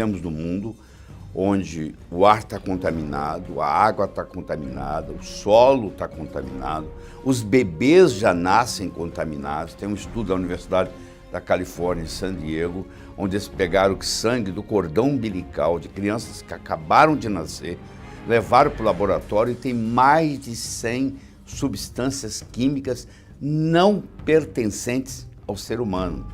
vivemos num mundo onde o ar está contaminado, a água está contaminada, o solo está contaminado, os bebês já nascem contaminados. Tem um estudo da Universidade da Califórnia, em San Diego, onde eles pegaram o sangue do cordão umbilical de crianças que acabaram de nascer, levaram para o laboratório e tem mais de 100 substâncias químicas não pertencentes ao ser humano.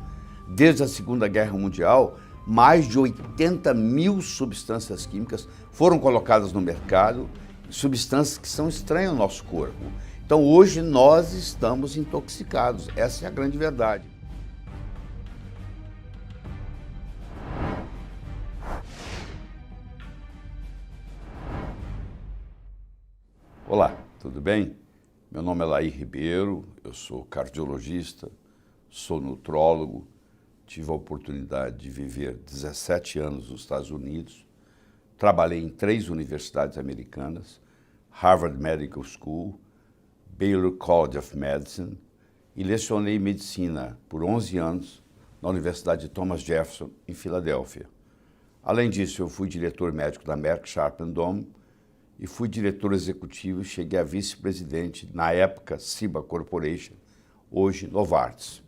Desde a Segunda Guerra Mundial, mais de 80 mil substâncias químicas foram colocadas no mercado, substâncias que são estranhas ao nosso corpo. Então hoje nós estamos intoxicados, essa é a grande verdade. Olá, tudo bem? Meu nome é Laí Ribeiro, eu sou cardiologista, sou nutrólogo, tive a oportunidade de viver 17 anos nos Estados Unidos, trabalhei em 3 universidades americanas, Harvard Medical School, Baylor College of Medicine, e lecionei medicina por 11 anos na Universidade de Thomas Jefferson, em Filadélfia. Além disso, eu fui diretor médico da Merck Sharp & Dohme e fui diretor executivo e cheguei a vice-presidente, na época, Ciba Corporation, hoje Novartis.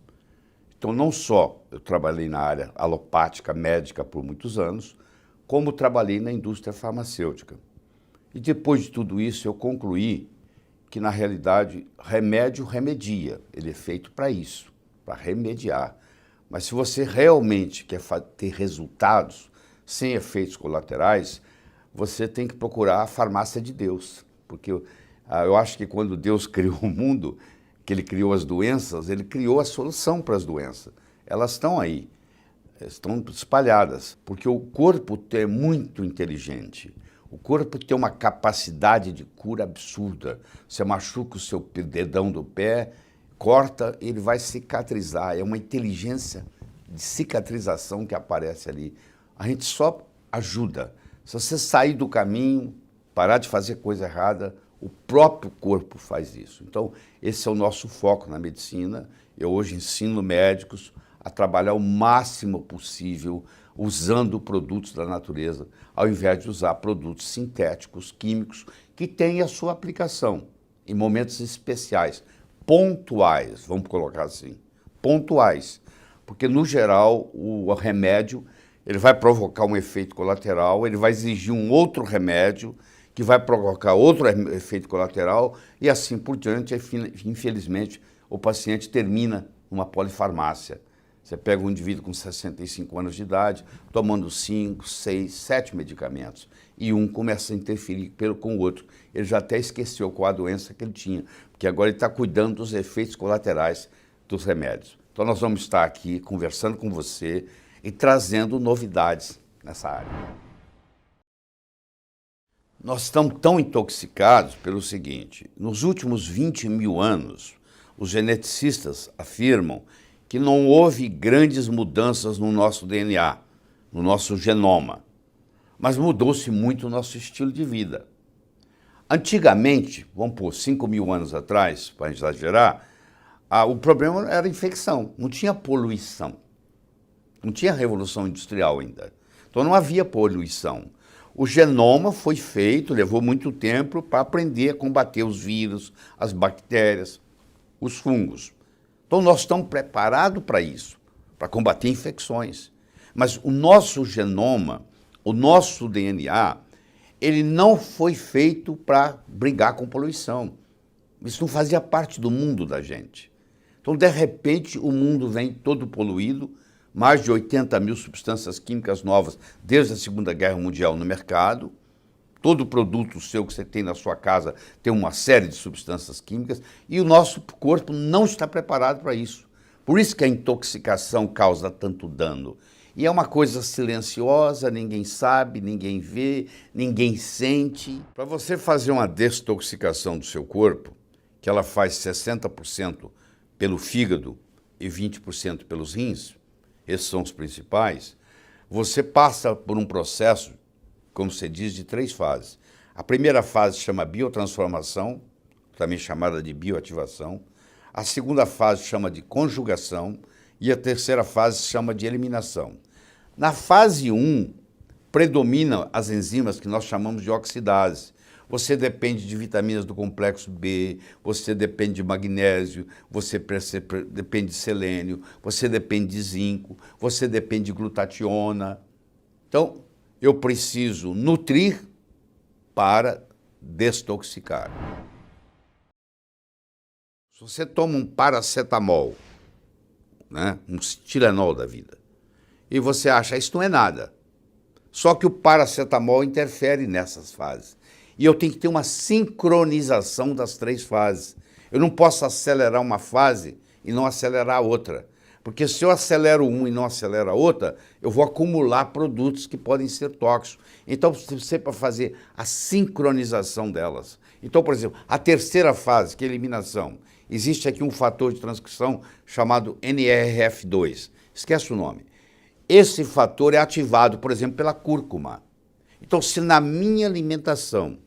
Então, não só eu trabalhei na área alopática, médica por muitos anos, como trabalhei na indústria farmacêutica. E depois de tudo isso, eu concluí que, na realidade, remédio remedia. Ele é feito para isso, para remediar. Mas se você realmente quer ter resultados sem efeitos colaterais, você tem que procurar a farmácia de Deus. Porque eu acho que quando Deus criou o mundo, que ele criou as doenças, ele criou a solução para as doenças. Elas estão aí, estão espalhadas, porque o corpo é muito inteligente. O corpo tem uma capacidade de cura absurda. Você machuca o seu dedão do pé, corta, ele vai cicatrizar. É uma inteligência de cicatrização que aparece ali. A gente só ajuda. Se você sair do caminho, parar de fazer coisa errada, o próprio corpo faz isso. Então, esse é o nosso foco na medicina. Eu hoje ensino médicos a trabalhar o máximo possível usando produtos da natureza, ao invés de usar produtos sintéticos, químicos, que têm a sua aplicação em momentos especiais, pontuais, vamos colocar assim, pontuais. Porque, no geral, o remédio ele vai provocar um efeito colateral, ele vai exigir um outro remédio, que vai provocar outro efeito colateral e assim por diante. Infelizmente, o paciente termina numa polifarmácia. Você pega um indivíduo com 65 anos de idade, tomando 5, 6, 7 medicamentos, e um começa a interferir com o outro. Ele já até esqueceu qual a doença que ele tinha, porque agora ele está cuidando dos efeitos colaterais dos remédios. Então nós vamos estar aqui conversando com você e trazendo novidades nessa área. Nós estamos tão intoxicados pelo seguinte: nos últimos 20 mil anos, os geneticistas afirmam que não houve grandes mudanças no nosso DNA, no nosso genoma, mas mudou-se muito o nosso estilo de vida. Antigamente, vamos pôr 5 mil anos atrás, para exagerar, o problema era a infecção, não tinha poluição, não tinha revolução industrial ainda, então não havia poluição. O genoma foi feito, levou muito tempo para aprender a combater os vírus, as bactérias, os fungos. Então nós estamos preparados para isso, para combater infecções. Mas o nosso genoma, o nosso DNA, ele não foi feito para brigar com poluição. Isso não fazia parte do mundo da gente. Então, de repente, o mundo vem todo poluído, mais de 80 mil substâncias químicas novas desde a Segunda Guerra Mundial no mercado. Todo produto seu que você tem na sua casa tem uma série de substâncias químicas e o nosso corpo não está preparado para isso. Por isso que a intoxicação causa tanto dano. E é uma coisa silenciosa, ninguém sabe, ninguém vê, ninguém sente. Para você fazer uma desintoxicação do seu corpo, que ela faz 60% pelo fígado e 20% pelos rins, esses são os principais, você passa por um processo, como se diz, de 3 fases. A primeira fase chama biotransformação, também chamada de bioativação. A segunda fase chama de conjugação e a terceira fase chama de eliminação. Na fase 1, predominam as enzimas que nós chamamos de oxidase. Você depende de vitaminas do complexo B, você depende de magnésio, você depende de selênio, você depende de zinco, você depende de glutationa. Então, eu preciso nutrir para desintoxicar. Se você toma um paracetamol, né, um Tilenol da vida, e você acha isso não é nada, só que o paracetamol interfere nessas fases. E eu tenho que ter uma sincronização das 3 fases. Eu não posso acelerar uma fase e não acelerar a outra. Porque se eu acelero um e não acelero a outra, eu vou acumular produtos que podem ser tóxicos. Então, você para fazer a sincronização delas. Então, por exemplo, a terceira fase, que é a eliminação, existe aqui um fator de transcrição chamado NRF2. Esquece o nome. Esse fator é ativado, por exemplo, pela cúrcuma. Então, se na minha alimentação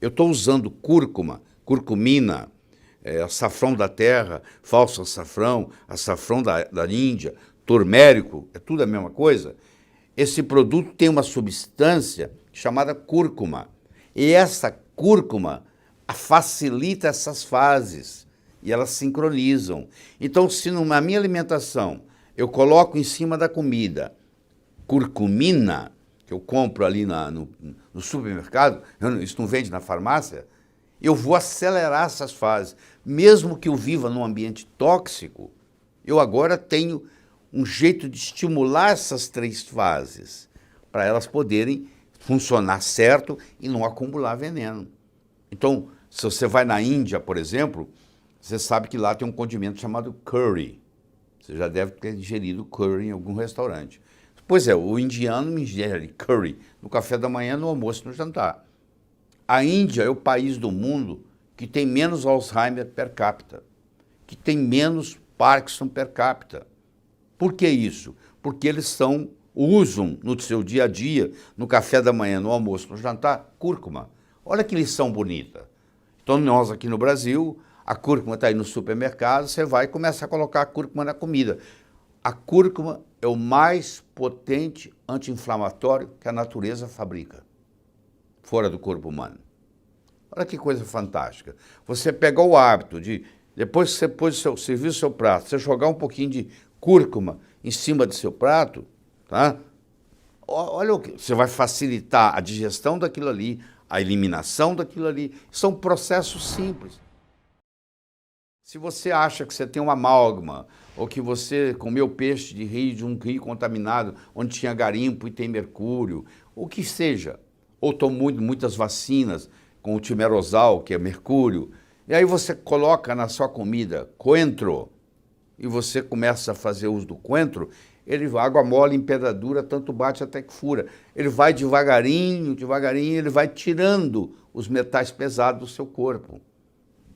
eu estou usando cúrcuma, curcumina, açafrão da terra, falso açafrão da Índia, turmérico, é tudo a mesma coisa, esse produto tem uma substância chamada cúrcuma. E essa cúrcuma facilita essas fases e elas sincronizam. Então, se na minha alimentação eu coloco em cima da comida curcumina, que eu compro ali no supermercado, isso não vende na farmácia, eu vou acelerar essas fases. Mesmo que eu viva num ambiente tóxico, eu agora tenho um jeito de estimular essas 3 fases, para elas poderem funcionar certo e não acumular veneno. Então, se você vai na Índia, por exemplo, você sabe que lá tem um condimento chamado curry. Você já deve ter ingerido curry em algum restaurante. Pois é, o indiano ingere curry no café da manhã, no almoço e no jantar. A Índia é o país do mundo que tem menos Alzheimer per capita, que tem menos Parkinson per capita. Por que isso? Porque eles usam no seu dia a dia, no café da manhã, no almoço, no jantar, cúrcuma. Olha que lição bonita. Então nós aqui no Brasil, a cúrcuma está aí no supermercado, você vai e começa a colocar a cúrcuma na comida. A cúrcuma é o mais potente anti-inflamatório que a natureza fabrica, fora do corpo humano. Olha que coisa fantástica. Você pegou o hábito de, depois que você serviu o seu prato, você jogar um pouquinho de cúrcuma em cima do seu prato, tá? Olha o que você vai facilitar a digestão daquilo ali, a eliminação daquilo ali. São processos simples. Se você acha que você tem uma amálgama, ou que você comeu peixe de um rio contaminado, onde tinha garimpo e tem mercúrio, o que seja, ou tomou muitas vacinas com o timerosal, que é mercúrio, e aí você coloca na sua comida coentro, e você começa a fazer uso do coentro, água mole em pedra dura, tanto bate até que fura. Ele vai devagarinho, devagarinho, ele vai tirando os metais pesados do seu corpo,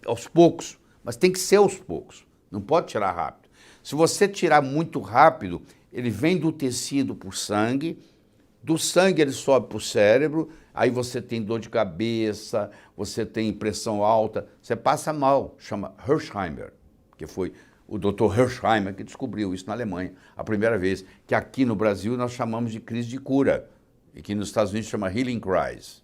aos poucos. Mas tem que ser aos poucos, não pode tirar rápido. Se você tirar muito rápido, ele vem do tecido para o sangue, do sangue ele sobe para o cérebro, aí você tem dor de cabeça, você tem pressão alta, você passa mal, chama Hersheimer, que foi o Dr. Hersheimer que descobriu isso na Alemanha, a primeira vez, que aqui no Brasil nós chamamos de crise de cura, e que nos Estados Unidos chama healing crisis,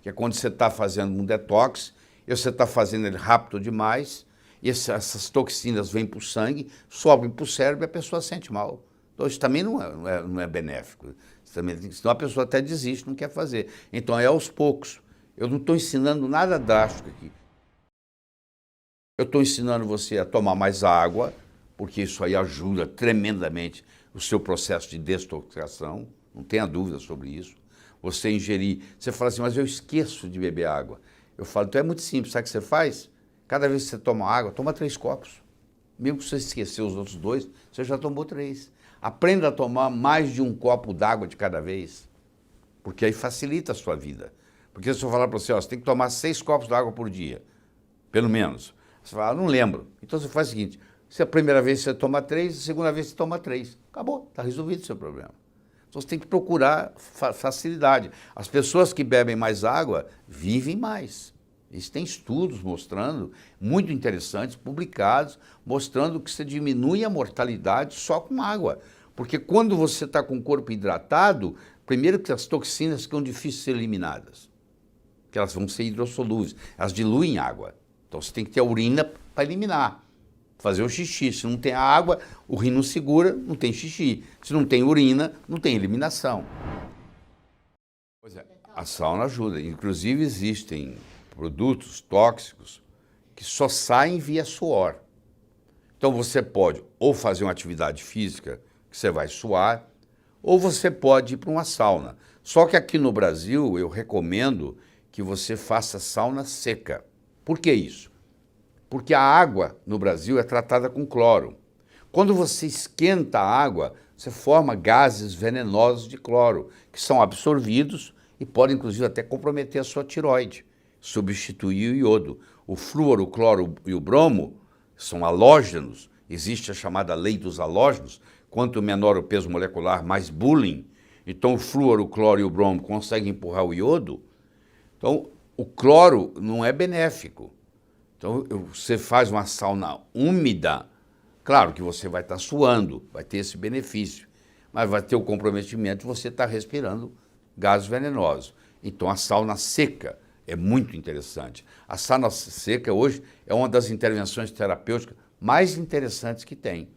que é quando você está fazendo um detox, e você está fazendo ele rápido demais, e essas toxinas vêm para o sangue, sobem para o cérebro e a pessoa sente mal. Então isso também não é benéfico. Senão a pessoa até desiste, não quer fazer. Então é aos poucos. Eu não estou ensinando nada drástico aqui. Eu estou ensinando você a tomar mais água, porque isso aí ajuda tremendamente o seu processo de desintoxicação, não tenha dúvida sobre isso. Você ingerir, você fala assim, mas eu esqueço de beber água. Eu falo, então é muito simples, sabe o que você faz? Cada vez que você toma água, toma 3 copos. Mesmo que você esqueceu os outros 2, você já tomou 3. Aprenda a tomar mais de 1 copo d'água de cada vez, porque aí facilita a sua vida. Porque se eu falar para você, ó, você tem que tomar 6 copos d'água por dia, pelo menos. Você fala, não lembro. Então você faz o seguinte, se a primeira vez você toma 3, a segunda vez você toma 3. Acabou, está resolvido o seu problema. Então você tem que procurar facilidade. As pessoas que bebem mais água vivem mais. Existem estudos mostrando, muito interessantes, publicados, mostrando que você diminui a mortalidade só com água. Porque quando você está com o corpo hidratado, Primeiro que as toxinas ficam difíceis de ser eliminadas, porque elas vão ser hidrossolúveis, elas diluem água. Então você tem que ter a urina para eliminar, fazer o xixi. Se não tem a água, o rim não segura, não tem xixi. Se não tem urina, não tem eliminação. Pois é, a sauna ajuda. Inclusive existem produtos tóxicos que só saem via suor. Então você pode ou fazer uma atividade física, que você vai suar, ou você pode ir para uma sauna. Só que aqui no Brasil eu recomendo que você faça sauna seca. Por que isso? Porque a água no Brasil é tratada com cloro. Quando você esquenta a água, você forma gases venenosos de cloro, que são absorvidos e podem inclusive até comprometer a sua tireoide, substituir o iodo. O flúor, o cloro e o bromo são halógenos, existe a chamada lei dos halógenos, quanto menor o peso molecular, mais bullying. Então o flúor, o cloro e o bromo conseguem empurrar o iodo. Então o cloro não é benéfico. Então você faz uma sauna úmida, claro que você vai estar suando, vai ter esse benefício, mas vai ter o comprometimento de você estar respirando gases venenosos. Então a sauna seca é muito interessante. A sauna seca hoje é uma das intervenções terapêuticas mais interessantes que tem,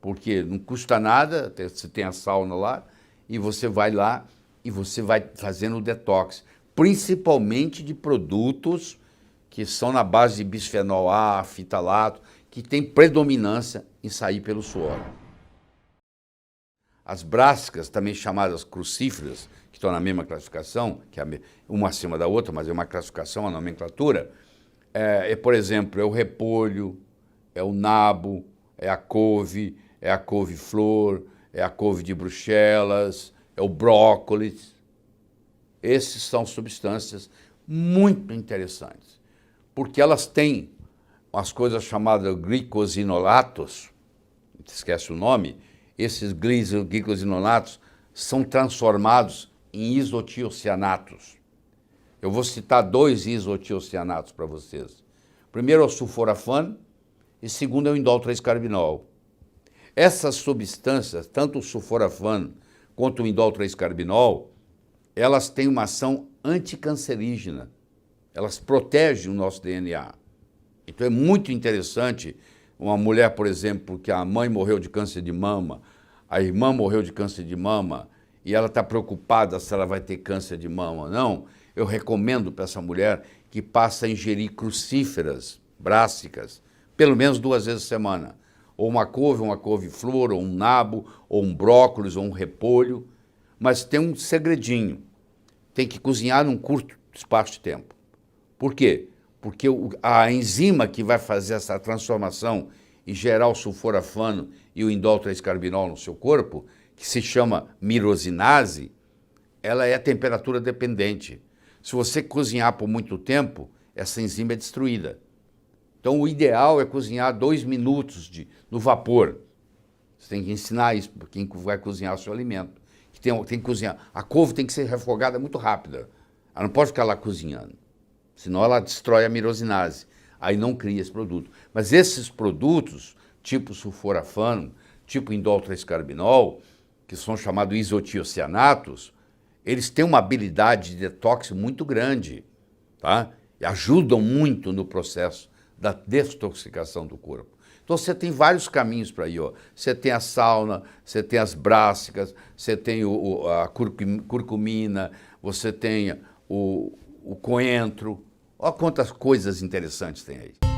porque não custa nada, você tem a sauna lá, e você vai lá e você vai fazendo o detox, principalmente de produtos que são na base de bisfenol A, fitalato, que tem predominância em sair pelo suor. As brássicas, também chamadas crucíferas, que estão na mesma classificação, que é uma acima da outra, mas é uma classificação, uma nomenclatura, por exemplo, é o repolho, é o nabo, é a couve-flor, é a couve de Bruxelas, é o brócolis. Esses são substâncias muito interessantes, porque elas têm umas coisas chamadas glicosinolatos, esquece o nome, esses glicosinolatos são transformados em isotiocianatos. Eu vou citar 2 isotiocianatos para vocês. Primeiro é o sulforafano e segundo é o indol 3-carbinol. Essas substâncias, tanto o sulforafano quanto o indol 3-carbinol, elas têm uma ação anticancerígena. Elas protegem o nosso DNA. Então é muito interessante uma mulher, por exemplo, que a mãe morreu de câncer de mama, a irmã morreu de câncer de mama e ela está preocupada se ela vai ter câncer de mama ou não. Eu recomendo para essa mulher que passe a ingerir crucíferas, brássicas, pelo menos 2 vezes por semana. Ou uma couve-flor, ou um nabo, ou um brócolis, ou um repolho. Mas tem um segredinho. Tem que cozinhar num curto espaço de tempo. Por quê? Porque a enzima que vai fazer essa transformação e gerar o sulforafano e o indol 3-carbinol no seu corpo, que se chama mirosinase, ela é temperatura dependente. Se você cozinhar por muito tempo, essa enzima é destruída. Então o ideal é cozinhar 2 minutos no vapor. Você tem que ensinar isso para quem vai cozinhar o seu alimento. Tem que cozinhar. A couve tem que ser refogada muito rápida. Ela não pode ficar lá cozinhando, senão ela destrói a mirosinase. Aí não cria esse produto. Mas esses produtos, tipo sulforafano, tipo indol 3-carbinol, que são chamados isotiocianatos, eles têm uma habilidade de detox muito grande, tá? E ajudam muito no processo da detoxificação do corpo. Então você tem vários caminhos para ir. Ó. Você tem a sauna, você tem as brássicas, você tem a curcumina, você tem o coentro. Olha quantas coisas interessantes tem aí.